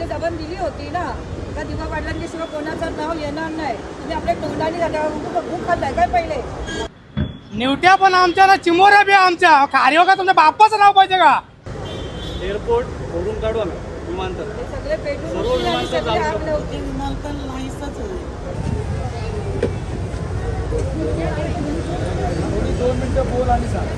पहिले जबान दिली होती ना का दिवा पाटलांच्या शिवाय कोणाचं नाव येणार नाही. तुम्ही आपल्या तोंडाने झाल्यावर भूक खाल्लाय काय पहिले? निवट्या पण आमच्या ना, चिमोऱ्या बी आमच्या. कार्य का तुमच्या बाप्पाचं नाव पाहिजे का? एअरपोर्ट भरून काढू आम्ही विमानतळ. हे सगळे पेटून सर्व उठले आणि विमानतळ सगळे चालू आपले होते. विमानतळ नाहीच आहे. 2 मिनिटं बोल आणि सांग.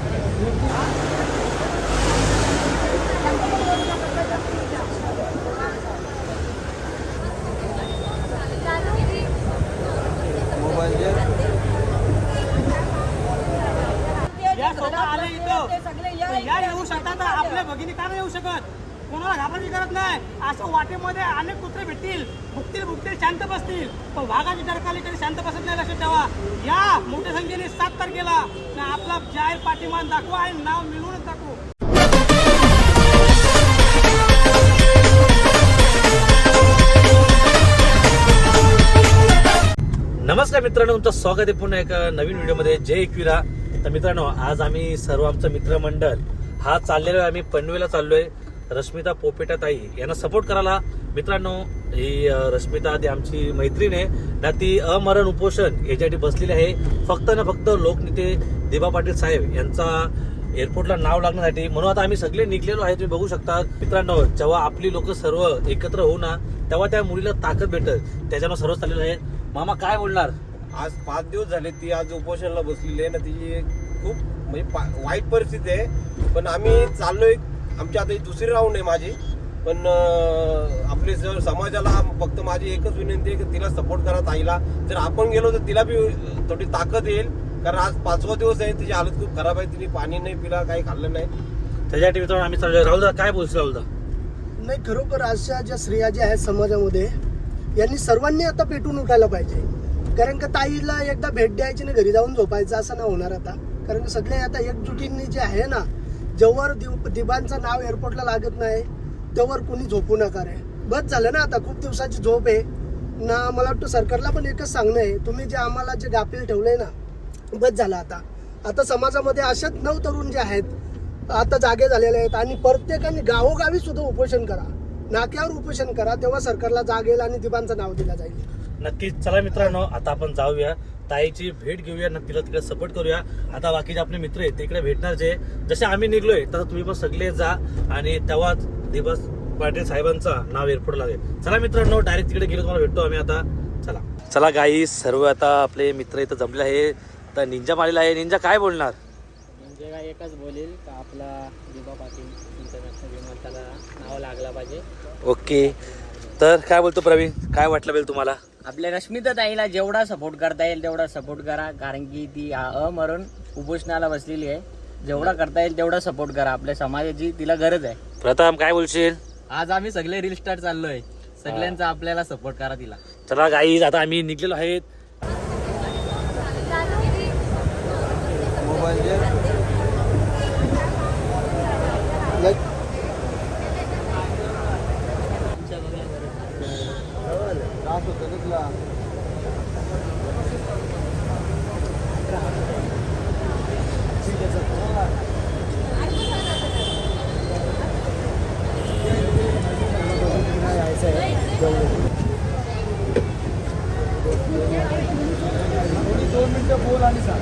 या स्वतः आले इथं. ते सगळे या या येऊ शकतात, आपल्या भगिनी का नाही येऊ शकत? कोणाला घाबरायची गरज नाही. असं वाटेमध्ये अनेक कुत्रे भेटतील, भुकतील शांत बसतील, पण वाघाची डरकाली कधी शांत बसत नाही. लक्षात ठेवा. या मोठ्या संख्येने 7 तारखेला आपला जाहीर पाठिंबा दाखवा आणि नाव मिळवूनच दाखवू. नमस्कार मित्रांनो, तुमचं स्वागत आहे पुन्हा एका नवीन व्हिडिओमध्ये. जय एकविरा. तर मित्रांनो, आज आम्ही सर्व आमचं मित्रमंडळ हा चाललेलो आहे. आम्ही पनवेलला चाललोय. रश्मिता पोपेटा ताई यांना सपोर्ट करायला. मित्रांनो, ही रश्मिता आधी आमची मैत्रीण आहे ना, ती अमरण उपोषण याच्यासाठी बसलेली आहे. फक्त ना फक्त लोकनेते दिबा पाटील साहेब यांचा एअरपोर्टला नाव लागण्यासाठी. म्हणून आता आम्ही सगळे निघलेलो आहे. तुम्ही बघू शकता मित्रांनो, जेव्हा आपली लोक सर्व एकत्र होऊ ना, तेव्हा त्या मुलीला ताकद भेटत. त्याच्यानं सर्व चाललेलं आहे. मामा काय बोलणार? आज 5 दिवस झाले ती आज उपोषणाला बसलेली आहे ना. तिची खूप म्हणजे वाईट परिस्थिती आहे. पण आम्ही चाललोय. आमची आता ही दुसरी राऊंड आहे माझी. पण आपले जर समाजाला फक्त माझी एकच विनंती आहे की तिला सपोर्ट करा ताईला. जर आपण गेलो तर तिला बी थोडी ताकद येईल. कारण आज 5वा दिवस आहे. तिची हालत खूप खराब आहे. तिने पाणी नाही पिला, काही खाल्लं नाही. त्याच्यासाठी मित्रांनो आम्ही चाललोय. राहुलदा काय बोलतो? राहुलदा, नाही, खरोखर अशा ज्या स्त्रिया ज्या आहेत समाजामध्ये, यांनी सर्वांनी आता पेटून उठायला पाहिजे. कारण का ताईला एकदा भेट द्यायची ना, घरी जाऊन झोपायचं असं नाही होणार आता. कारण सगळे आता एकजुटीने जे आहे ना, जेव्हा दिबांचं नाव एअरपोर्टला लागत नाही तेव्हा कुणी झोपू नका रे. बस झालं ना आता. खूप दिवसाची झोप आहे ना. मला वाटतं सरकारला पण एकच सांगणं आहे, तुम्ही जे आम्हाला जे गाफील ठेवलंय ना, बस झालं आता. आता समाजामध्ये अशाच 9 तरुण जे आहेत आता जागे झालेले आहेत. आणि प्रत्येकाने गावोगावी सुद्धा उपोषण करा, नाक्यावर उपोषण करा. तेव्हा सरकारला जाग येईल आणि दिबांचं नाव दिलं जाईल. नक्कीच. चला मित्रांनो, आता आपण जाऊया, ताईची भेट घेऊया, तिला तिकडे सपोर्ट करूया. आता बाकीचे आपले मित्र आहेत तिकडे भेटणार. जसे आम्ही निघलोय तसं तुम्ही पण सगळे जा आणि तेव्हाच दिबा पाटील साहेबांचा नाव एअरपोर्ट लागेल. चला मित्रांनो, डायरेक्ट तिकडे गेलो, तुम्हाला भेटतो आम्ही आता. चला गाई, सर्व आता आपले मित्र इथं जमले आहे. तर निंजा मारलेला आहे. निंजा काय बोलणार? म्हणजे काय एकच बोलेल का आपला दिबा पाटील इंटरनॅशनल विमानतळाला नाव लागला पाहिजे. ओके. तर काय बोलतो प्रवीण, काय वाटलं बेल तुम्हाला? आपल्या रश्मिता ताईला जेवढा सपोर्ट करता येईल तेवढा सपोर्ट करा. कारण की ती अमरण उपोषणाला बसलेली आहे. जेवढा करता येईल तेवढा सपोर्ट करा. आपल्या समाजाची तिला गरज आहे. प्रथम काय बोलशील? आज आम्ही सगळे रील स्टार चाललोय. सगळ्यांचा आपल्याला सपोर्ट करा तिला. चला गाईज, आता आम्ही निघलेलो आहेत. बोल आणि सांग.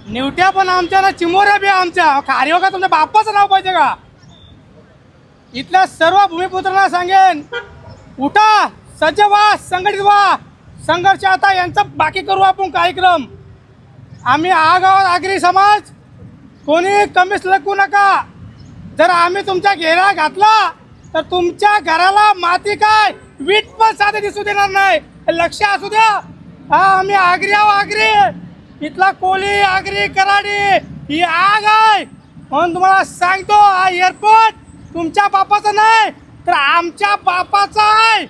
निवट्या पण आमच्या ना, चिमोऱ्या बी आमच्या. कार्य का तुमच्या बाप्पाचं नाव पाहिजे का? इथल्या सर्व भूमिपुत्रांना सांगेन, उठा, सज्ज व्हा, संघटित व्हा. संघर्ष आता यांचा बाकी करू आपण कार्यक्रम. आम्ही आगावात आगरी समाज, कोणी कमीच लगू नका. जर आम्ही तुमच्या घेरा घातला तर तुमच्या घराला माती काय वीट पण साधे दिसू देणार नाही. लक्ष असू द्या. हा, आम्ही आगरी आहो, आगरी. इथला कोली, आगरी, कराडी ही आग आहे. म्हणून तुम्हाला सांगतो, हा एअरपोर्ट तुमच्या बापाचं नाही तर आमच्या बापाचा आहे.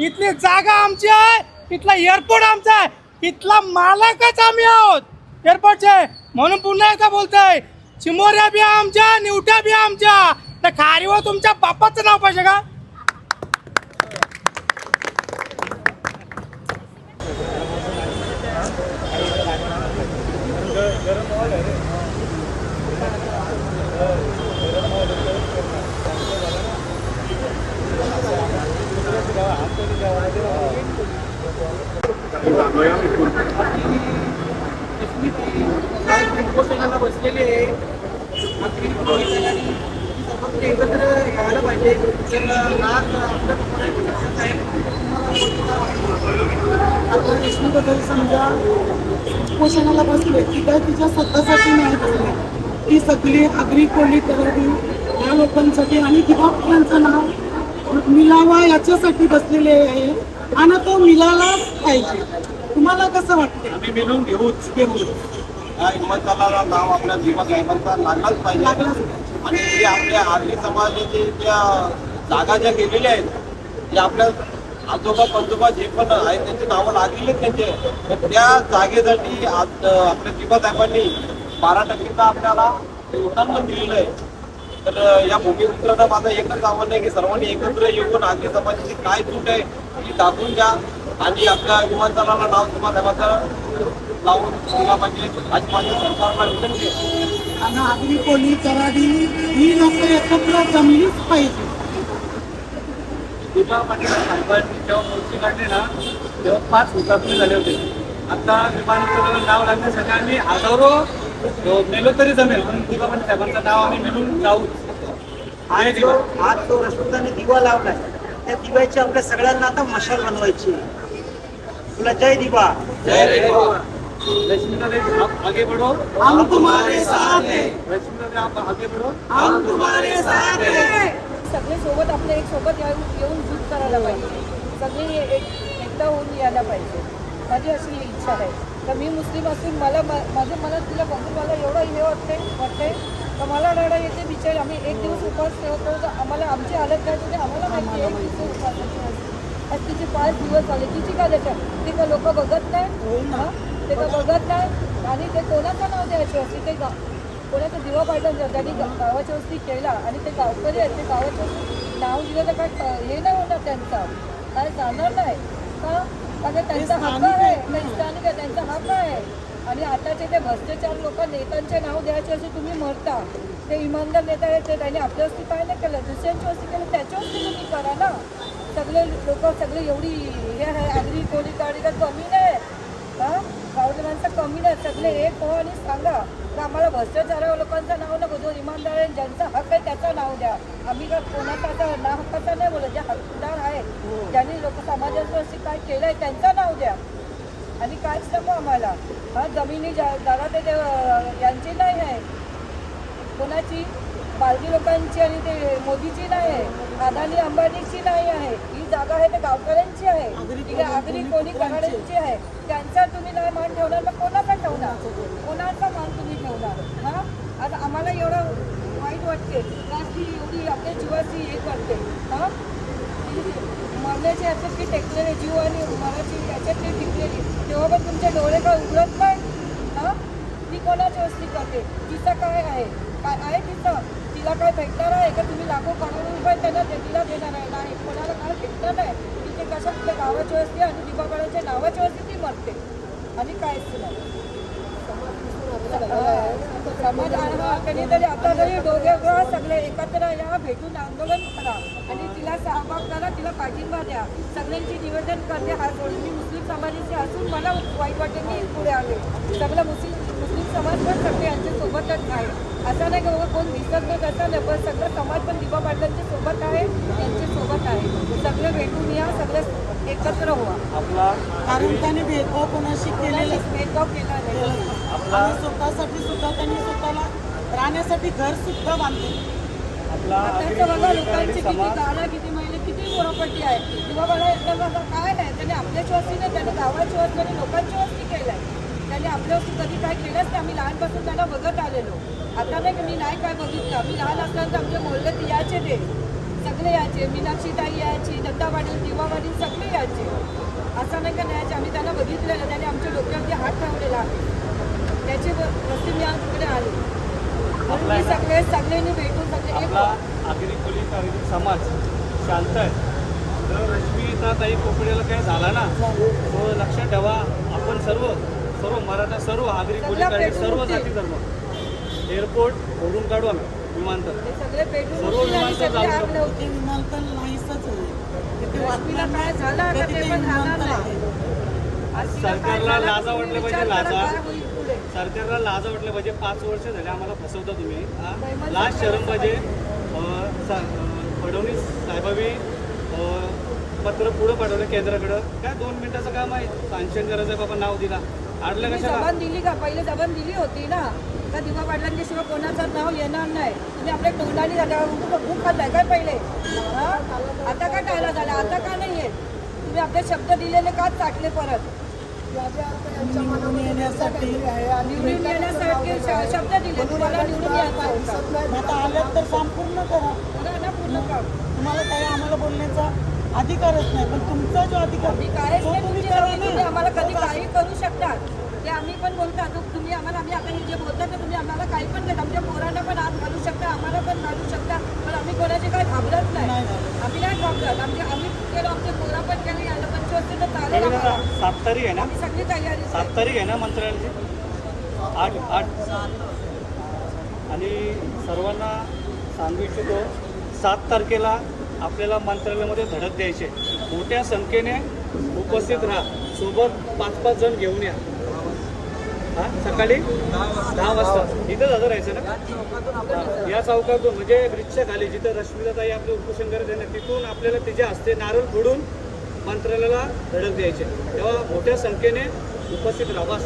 इथली जागा आमची आहे, इथला एअरपोर्ट आमचा आहे, इथला मालकच आम्ही आहोत एअरपोर्टचे. म्हणून पुन्हा एकदा बोलतोय, चिमोऱ्या बी आमच्या, निवट्या बी आमच्या. तर खारीवर तुमच्या बापाचं नाव पाहिजे का? बसलेली आहे एकत्र यायला पाहिजे. देशमुखबद्दल समजा उपोषणाला बसले ती काय तिच्या स्वतःसाठी नाही बसले, ती सगळी आगरी कोळी करावी या लोकांसाठी आणि दिवाळ्यांचं नाव मिलावा याच्यासाठी बसलेले आहे. आणि तो मिळालाच पाहिजे. तुम्हाला कसं वाटते? आम्ही मिळून घेऊच या हिंमताला नाव आपल्या जीवा साहेबांचा लागलाच पाहिजे. आणि जे आपल्या आगरी समाजाचे ज्या जागा ज्या गेलेल्या आहेत, जे आपल्या आजोबा पंजोबा जे पण आहेत त्यांचे नावं लागलेले त्यांचे, तर त्या जागेसाठी आज आपल्या जीवा साहेबांनी 12% आपल्याला योगदान दिलेलं आहे. तर या भूमिपुत्रांना माझं एकच आव्हान आहे की सर्वांनी एकत्र येऊन आगरी समाजाची काय चूक आहे ती दाखवून द्या आणि आपल्या विमानतळाला नाव जीवा साहेबांचं लावून दिला पाहिजे. आज माझ्या सरकारला विनंती आहे. आणि आगरी कोळी कराडी ही लोक एकत्र जमलीच पाहिजे. विमा पाटील साहेबांनी जेव्हा मोर्चे काढले ना तेव्हा 5 हुतात्मे झाले होते. आता विमानाचं नाव लागण्यासाठी आम्ही हजारो मेलो तरी जमेल, पण विमा पाटील साहेबांचं नाव आम्ही मिळून जाऊच. आज जो रश्मिताने दिवा लावलाय त्या दिव्याची आपल्या सगळ्यांना आता मशाल बनवायची. तुला जय दिवा. जय दिवा. रश्मिता दे, आप आगे बढ़ो, हम तुम्हारे साथ हैं. रश्मिता दे, आप आगे बढ़ो, हम तुम्हारे साथ हैं. सगळे सोबत आपले एक सोबत येऊन झूट करायला पाहिजे. सगळे एकदा होऊन यायला पाहिजे. माझी अशी इच्छा आहे. तर मी मुस्लिम असून मला माझ्या मनात तिला बघून मला एवढं हे वाटते तर मला रडा येते. बिचारी आम्ही एक दिवस उपवास ठेवतो तर आम्हाला आमची हालत काय होते आम्हाला माहिती आहे. एक दिवस उपवासाची असते आज तिचे 5 दिवस झाले. तिची काय त्याच्या ते का लोक बघत नाही. हां, ते का बघत नाही. आणि ते कोणाचं नाव द्यायचे असते ते कोणाचं दिवा पाहिजे त्यांनी गावाच्या वस्ती केला आणि ते गावकरी आहेत. ते गावाच्या वस्ती नाव दिलं तर काय हे नाही होणार त्यांचा काय जाणार नाही का? कारण त्यांचा हक्क आहे. स्थानिक आहे, त्यांचा हक्क आहे. आणि आताचे ते भ्रष्टाचार लोक नेत्यांचे नाव द्यायचे असे तुम्ही म्हणता. ते इमानदार नेता आहेत ते त्यांनी आपल्या वस्ती काय नाही केलं, दुसऱ्यांची वस्ती केलं त्याच्या वस्ती तुम्ही करा ना. सगळे लोक सगळे एवढी हे आहे आगरी कोळी काडी का कमी नाही. हां, गावच्या माणसं कमी नाही. सगळे एक हो आणि सांगा तर आम्हाला भ्रष्टाचारा लोकांचं नाव नको. जो इमानदार आहे ज्यांचा हक्क आहे त्याचं नाव द्या. आम्ही का कोणाचा आता ना हक्काचा नाही बोलत. जे हकदार आहेत ज्यांनी लोक समाजाचं असे काय केलं आहे त्यांचं नाव द्या. आणि काहीच नको आम्हाला. हा, जमिनी जागा ते यांची नाही आहे कोणाची, बालदी लोकांची आणि ते मोदीची नाही आहे, अदानी अंबानीची नाही आहे. ही जागा आहे ते गावकऱ्यांची आहे. ठीक आहे, आगरी कोणी कराड्यांची आहे. त्यांचा तुम्ही नाही मान ठेवणार मग कोणाचा ठेवणार? कोणाचा मान तुम्ही ठेवणार? हां, आता आम्हाला एवढं वाईट वाटते का ती एवढी आपल्या जीवाची हे करते. हां, मरण्याची याच्यात ती टेकलेली जीव आणि मराठी याच्यात ती टिकलेली तेव्हा पण तुमचे डोळे काय उघडत नाही. हां, ती कोणाची वस्ती करते? तिचं काय आहे? काय आहे तिचं? तिला काय भेटणार आहे का? तुम्ही लाखो करोड रुपये त्यांना तिला देणार आहे नाही. कोणाला काय भेटणार नाही. तिथे कशा आपल्या गावाची वस्ती आणि दिवाळाच्या नावाची वस्ती ती मरते आणि काहीच नाही. समाज कधीतरी आता तरी दोघे सगळे एकत्र या, भेटून आंदोलन करा आणि तिला सहभाग करा, तिला पाठिंबा द्या. सगळ्यांची निवेदन करते हात जोडून. मी मुस्लिम समाजाचे असून मला वाईट वाटेल मी पुढे आले. सगळं मुस्लिम समाज पण सगळे यांच्यासोबतच आहे. असं नाही की बाबा कोण दिसत नाही तसं नाही, पण सगळं समाज पण दिबा पाटलांच्या सोबत आहे, यांच्यासोबत आहे. सगळे भेटून या, सगळे एकत्र व्हा. आपला कारण त्याने भेदभाव कोणाशी केलेला भेदभाव केला नाही. आणि स्वतःसाठी सुद्धा त्यांनी स्वतःला राहण्यासाठी घर सुद्धा बांधले. आपला आताचं बघा लोकांची आगरी किती समाज गाणं, किती महिने, किती प्रॉपर्टी आहे. किंवा मला एकदा काय नाही, त्याने आपल्याची वस्ती नाही, त्याने गावाची वस्ती आणि लोकांची वस्ती केलंय. त्याने आपल्या वस्ती कधी काय केलंच नाही. आम्ही लहानपासून त्याला बघत आलेलो. आता नाही की मी नाही काय बघितलं. आम्ही लहान असल्यानंतर आमच्या मोहल्ल्यात यायचे, ते सगळे यायचे. मीनाक्षीताई यायची, दत्ता पाटील, दिवा पाटील सगळे यायचे. असं नाही का न्यायचे. आम्ही त्यांना बघितलेलं, त्याने आमच्या डोक्यावरती हात ठेवलेला आहे. त्याची वस्ती मी आज तिकडे आले. म्हणून मी सगळ्यांनी भेटून सगळे एक आपला आगरी कोळी कागरी समाज शांत आहे. तर रश्मिताताई पोपडेला काय झाला ना, तो लक्षात ठेवा. आपण सर्व मराठा, सर्व आगरी कोळी कागरी, सर्व जाती धर्म एअरपोर्ट ओढून काढू आम्ही. विमानतळ ते सगळे पेटून सर्व उठले आणि विमानतळ सगळे चालू आग शकतो. लावते. ते विमानतळ नाहीसच होईल. तिथे रश्मीला वाटलं काय झालं आता कधी ते पण राहणार विमानतळ नाही. आहे. आज तिला काय सरकारला झालं, लाजा तुम्ही वाटले विचार पाहिजे, करा लाजा. काय होईल पुढे. सरकारला लाज वाटले पाहिजे. 5 वर्ष झाले आम्हाला फसवता तुम्ही. दैमन लाज सरकार शरम पाहिजे. फडणवीस साहेबांनी पत्र पुढं पाठवलं केंद्राकडं. काय 2 मिनिटाचं काम आहे, सँक्शन करायचं आहे बाबा, नाव दिला. अडलं तुम्ही कशाला? जबान दिली का? पहिले जबान दिली होती ना, का दिवा पाटलांच्या शिवाय कोणाचं नाव येणार नाही. तुम्ही आपल्या तोंडाने झाल्यावर भूक खाल्लाय काय पहिले? हा? आता का टाळला झाला? आता का नाही येत? तुम्ही आपले शब्द दिलेले का चाटले परत? निवडून येण्यासाठी निवडून येण्यासाठी शब्द दिले, तुम्हाला निवडून यायचं होतं. आता आल्यात तर काम पूर्ण करा. बघा ना पूर्ण काम. तुम्हाला काही आम्हाला बोलण्याचा अधिकारच नाही, पण तुमचा जो अधिकार आम्ही कायच तो नाही तुम्ही तुमची करा जमीन. तुम्ही ना. आम्हाला कधी काही करू शकतात. ते आम्ही पण बोलतात. तुम्ही आम्हाला, आम्ही आता हे जे बोलतात ते तुम्ही आम्हाला काही पण देत. आमच्या पोरांना पण हात घालू शकता, आम्हाला पण घालू शकता, पण आम्ही कोणाचे काही घाबरत नाही. आम्ही नाही घाबरत. आम्ही केलं, आमचे पोरा पण केले. याला 25 तर चालेल नवीन आता आम्हाला. 7 तारीख आहे ना, आम्ही सगळी तयारी 7 तारीख आहे ना मंत्रालयाची, 8 आणि सर्वांना सांगू इच्छितो 7 तारखेला आपल्याला मंत्रालयामध्ये धडक द्यायचे. मोठ्या संख्येने उपस्थित राहा. सोबत 5-5 जण घेऊन या. हां, सकाळी 10 वाजता इथंच हजर राहायचं ना. या चौकातून म्हणजे ब्रिजच्या खाली जिथं रश्मिताताई आपले उपोषण करत आहे ना, तिथून आपल्याला तिच्या हस्ते नारळ फोडून मंत्रालयाला धडक द्यायचे. तेव्हा मोठ्या संख्येने उपस्थित राहा. बस.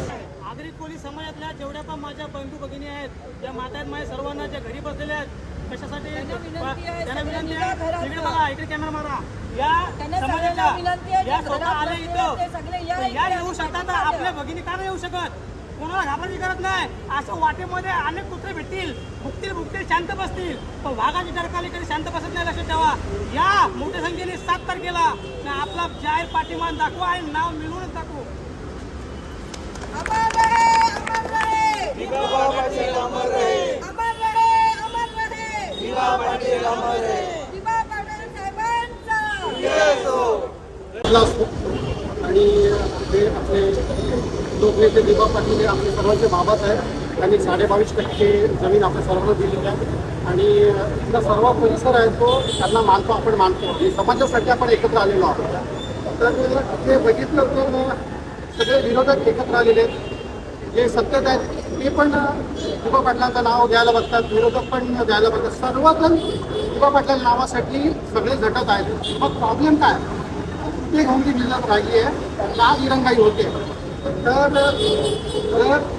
आगरी कोळी समाजातल्या जेवढ्या पण माझ्या बंधू भगिनी आहेत, त्या माता आहेत, माझ्या सर्वांना ज्या घरी बसलेल्या आहेत, कशासाठी त्यांना विनंती आहे, त्यांना विनंती सगळ्यांनी या घरात आहे, इकडे बघा, इकडे कॅमेरा मारा. या त्यांना समाजाच्या सगळ्यांना विनंती आहे, या जे स्वतः घरात आले बसलेले इथं, ते सगळे या तर इकडे या आणि येऊ शकतात. पाठिंबा आपल्या द्या. भगिनी का नाही येऊ शकत? कोणाला घाबराची गरज नाही. अशा वाटेमध्ये अनेक कुत्रे भेटतील, भुकतील, शांत बसतील, पण वाघाची डरकाली कधी शांत बसत नाही. लक्षात ठेवा. या मोठ्या संख्येने 7 तारखेला आपला जाहीर पाठिंबा दाखवा आणि नाव मिळवूनच दाखवू. अमर रहे, अमर रहे. दिवा पाटील अमर रहे. अमर रहे, अमर रहे. दिवा पाटील अमर रहे. दिवा पाटील साहेबांचा. असतो आणि ते आपले लोकनेते दिबा पाटील हे आपले सर्वांचे बाबाच आहेत. त्यांनी 22.5% जमीन आपल्या सर्वांना दिलेली आहे आणि इथला सर्व परिसर आहे तो त्यांना मानतो, आपण मानतो आणि समाजासाठी आपण एकत्र आलेलो आहोत. तर ते बघितलं तर सगळे विरोधक एकत्र आलेले आहेत. जे सत्तेत आहेत ते पण दिबा पाटलांचं नाव द्यायला बघतात, विरोधक पण द्यायला बघतात. सर्वजण दिबा पाटलांच्या नावासाठी सगळे झटत आहेत. मग प्रॉब्लेम काय? ते घेऊन ती मिळत राहिली आहे, का दिरंगाई होते. तर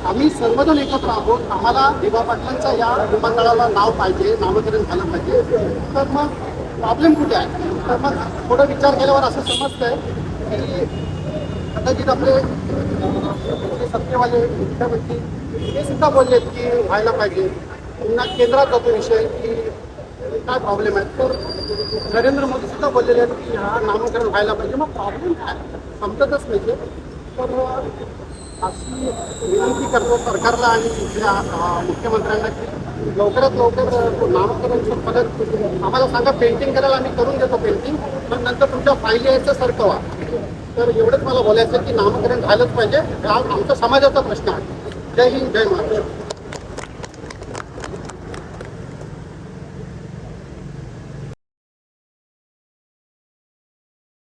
आम्ही सर्वजण एकत्र आहोत. आम्हाला दिबा पाटलांचा या विमानतळाला नाव पाहिजे, नामकरण झालं पाहिजे. तर मग प्रॉब्लेम कुठे आहे? तर मग थोडं विचार केल्यावर असं समजतंय की कदाचित आपले सत्तेवाले मुख्यमंत्री हे सुद्धा बोललेत की व्हायला पाहिजे. पुन्हा केंद्रात जातो विषय की काय प्रॉब्लेम आहे. तर नरेंद्र मोदी सुद्धा बोललेले आहेत की हा नामकरण व्हायला पाहिजे. मग प्रॉब्लेम काय समजतच नाही. तर अशी विनंती करतो सरकारला आणि इथल्या मुख्यमंत्र्यांना की लवकरात लवकर नामकरणचं पद्धत आम्हाला सांगा. पेंटिंग करायला आम्ही करून देतो पेंटिंग, पण नंतर तुमच्या फायली यायचं सरकवा. तर एवढंच मला बोलायचं की नामकरण झालंच पाहिजे. हा आमचा समाजाचा प्रश्न आहे. जय हिंद, जय महाराष्ट्र.